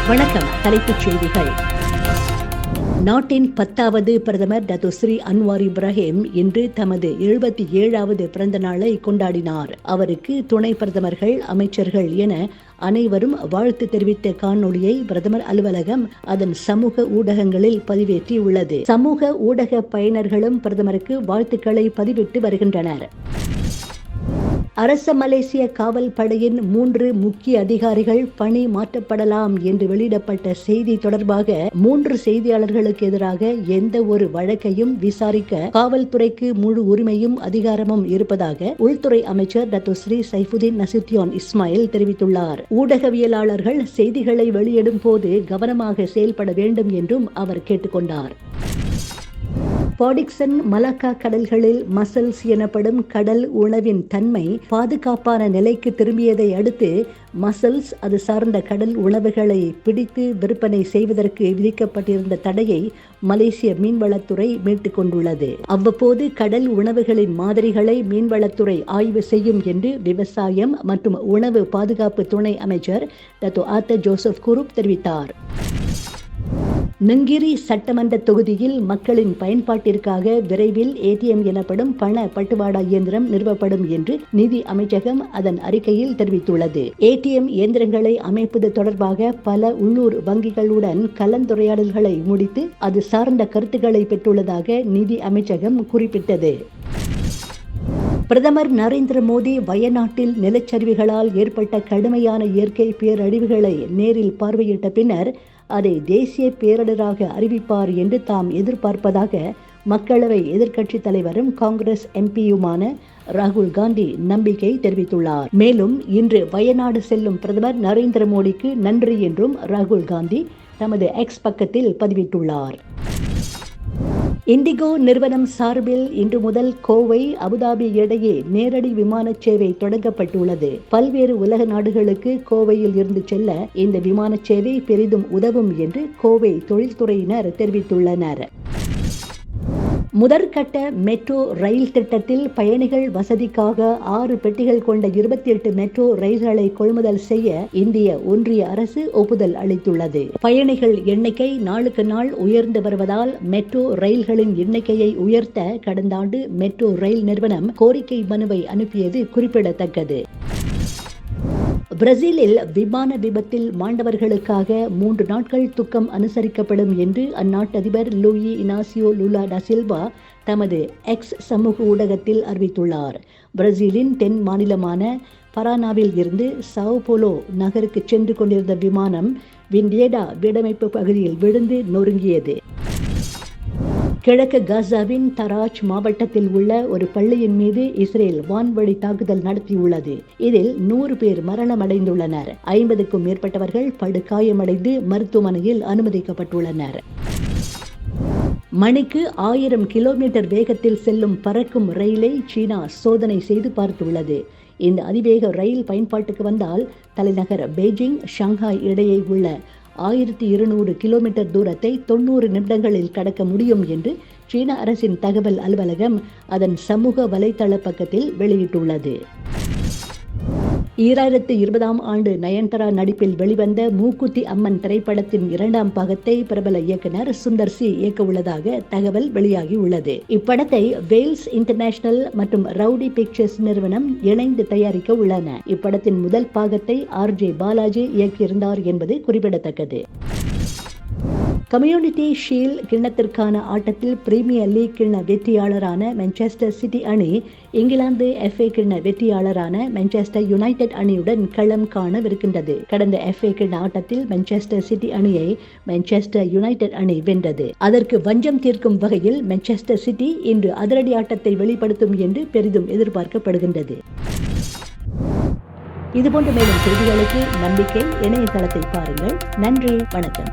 வணக்கம். தலைப்புச் செய்திகள். நாட்டின் 10வது பிரதமர் டத்தோஸ்ரீ அன்வார் இப்ராஹிம் இன்று தமது 77வது பிறந்த நாளை கொண்டாடினார். அவருக்கு துணை பிரதமர்கள், அமைச்சர்கள் என அனைவரும் வாழ்த்து தெரிவித்த காணொளியை பிரதமர் அலுவலகம் அதன் சமூக ஊடகங்களில் பதிவேற்றியுள்ளது. சமூக ஊடக பயனர்களும் பிரதமருக்கு வாழ்த்துக்களை பதிவிட்டு வருகின்றனர். அரச மலேசிய காவல் படையின் 3 முக்கிய அதிகாரிகள் பணி மாற்றப்படலாம் என்று வெளியிடப்பட்ட செய்தி தொடர்பாக 3 செய்தியாளர்களுக்கு எதிராக எந்த ஒரு வழக்கையும் விசாரிக்க காவல்துறைக்கு முழு உரிமையும் அதிகாரமும் இருப்பதாக உள்துறை அமைச்சர் டத்தோஸ்ரீ சைஃபுதீன் நசுத்தியோன் இஸ்மாயில் தெரிவித்துள்ளார். ஊடகவியலாளர்கள் செய்திகளை வெளியிடும் போது கவனமாக செயல்பட வேண்டும் என்றும் அவர் கேட்டுக்கொண்டார். பாடிக்சன் மலாக்கா கடல்களில் மசல்ஸ் எனப்படும் கடல் உணவின் தன்மை பாதுகாப்பான நிலைக்கு திரும்பியதை அடுத்து மசல்ஸ் அது சார்ந்த கடல் உணவுகளை பிடித்து விற்பனை செய்வதற்கு விதிக்கப்பட்டிருந்த தடையை மலேசிய மீன்வளத்துறை மீட்டுக் கொண்டுள்ளது. அவ்வப்போது கடல் உணவுகளின் மாதிரிகளை மீன்வளத்துறை ஆய்வு செய்யும் என்று விவசாயம் மற்றும் உணவு பாதுகாப்பு துணை அமைச்சர் டத்தோ ஆத்த ஜோசப் குரூப் தெரிவித்தார். நங்கிரி சட்டமன்ற தொகுதியில் மக்களின் பயன்பாட்டிற்காக விரைவில் ATM எனப்படும் பண பட்டுவாடா இயந்திரம் நிறுவப்படும் என்று நிதி அமைச்சகம் அதன் அறிக்கையில் தெரிவித்துள்ளது. ATM இயந்திரங்களை அமைப்பது தொடர்பாக பல உள்ளூர் வங்கிகளுடன் கலந்துரையாடல்களை முடித்து அது சார்ந்த கருத்துக்களை பெற்றுள்ளதாக நிதி அமைச்சகம் குறிப்பிட்டது. பிரதமர் நரேந்திர மோடி வயநாட்டில் நிலச்சரிவுகளால் ஏற்பட்ட கடுமையான இயற்கை பேரழிவுகளை நேரில் பார்வையிட்ட பின்னர் அதை தேசிய பேரிடராக அறிவிப்பார் என்று தாம் எதிர்பார்ப்பதாக மக்களவை எதிர்க்கட்சித் தலைவரும் காங்கிரஸ் MPயுமான ராகுல் காந்தி நம்பிக்கை தெரிவித்துள்ளார். மேலும் இன்று வயநாடு செல்லும் பிரதமர் நரேந்திர மோடிக்கு நன்றி என்றும் ராகுல் காந்தி தமது X பக்கத்தில் பதிவிட்டுள்ளார். இண்டிகோ நிறுவனம் சார்பில் இன்று முதல் கோவை, அபுதாபி இடையே நேரடி விமான சேவை தொடங்கப்பட்டுள்ளது. பல்வேறு உலக நாடுகளுக்கு கோவையில் இருந்து செல்ல இந்த விமான சேவை பெரிதும் உதவும் என்று கோவை தொழில்துறையினர் தெரிவித்துள்ளனர். முதற்கட்ட மெட்ரோ ரயில் திட்டத்தில் பயணிகள் வசதிக்காக 6 பெட்டிகள் கொண்ட 28 மெட்ரோ ரயில்களை கொள்முதல் செய்ய இந்திய ஒன்றிய அரசு ஒப்புதல் அளித்துள்ளது. பயணிகள் எண்ணிக்கை நாளுக்கு நாள் உயர்ந்து வருவதால் மெட்ரோ ரயில்களின் எண்ணிக்கையை உயர்த்த கடந்த ஆண்டு மெட்ரோ ரயில் நிறுவனம் கோரிக்கை மனுவை அனுப்பியது குறிப்பிடத்தக்கது. பிரேசிலில் விமான விபத்தில் மாண்டவர்களுக்காக 3 நாட்கள் துக்கம் அனுசரிக்கப்படும் என்று அந்நாட்டு அதிபர் Louis Inacio Lula da Silva தமது X சமூக ஊடகத்தில் அறிவித்துள்ளார். பிரேசிலின் தென் மாநிலமான பரானாவில் இருந்து சாவோ போலோ நகருக்கு சென்று கொண்டிருந்த விமானம் விண்டியடா வீடமைப்பு பகுதியில் விழுந்து நொறுங்கியது. கிழக்கு காசாவின் தராஜ் மாவட்டத்தில் உள்ள ஒரு பள்ளியின் மீது இஸ்ரேல் வான்வழி தாக்குதல் நடத்தியுள்ளது. இதில் 100 பேர் மரணமடைந்துள்ளனர். 50க்கும் மேற்பட்டவர்கள் படுகாயமடைந்து மருத்துவமனையில் அனுமதிக்கப்பட்டுள்ளனர். மணிக்கு 1000 கிலோமீட்டர் வேகத்தில் செல்லும் பறக்கும் ரயிலை சீனா சோதனை செய்து பார்த்துள்ளது. இந்த அதிவேக ரயில் பயன்பாட்டுக்கு வந்தால் தலைநகர் பெய்ஜிங், ஷாங்காய் இடையே உள்ள 1200 கிலோமீட்டர் தூரத்தை 90 நிமிடங்களில் கடக்க முடியும் என்று சீன அரசின் தகவல் அலுவலகம் அதன் சமூக வலைதள பக்கத்தில் வெளியிட்டுள்ளது. 2020ஆம் ஆண்டு நயன்தாரா நடிப்பில் வெளிவந்த மூக்குத்தி அம்மன் திரைப்படத்தின் 2ஆம் பாகத்தை பிரபல இயக்குனர் சுந்தர் சி இயக்க உள்ளதாக தகவல் வெளியாகியுள்ளது. இப்படத்தை வேல்ஸ் இன்டர்நேஷனல் மற்றும் ரவுடி பிக்சர்ஸ் நிறுவனம் இணைந்து தயாரிக்க உள்ளன. இப்படத்தின் முதல் பாகத்தை RJ பாலாஜி இயக்கியிருந்தார் என்பது குறிப்பிடத்தக்கது. கம்யூனிட்டி ஷீல்ட் கிண்ணத்திற்கான ஆட்டத்தில் பிரீமியர் லீக் கிண்ண வெற்றியாளரான மான்செஸ்டர் சிட்டி அணி இங்கிலாந்து FA கிண்ண வெற்றியாளரான மான்செஸ்டர் யுனைடெட் அணியுடன் களம் காணவிருக்கின்றது. கடந்த FA கிண்ண ஆட்டத்தில் மான்செஸ்டர் சிட்டி அணியை மான்செஸ்டர் யுனைடெட் அணி வென்றது. அதற்கு வஞ்சம் தீர்க்கும் வகையில் மான்செஸ்டர் சிட்டி இன்று அதிரடி ஆட்டத்தை வெளிப்படுத்தும் என்று பெரிதும் எதிர்பார்க்கப்படுகின்றது. இதுபோன்ற மேலும் செய்திகளுக்கு நம்பிக்கை இணையதளத்தை பாருங்கள். நன்றி, வணக்கம்.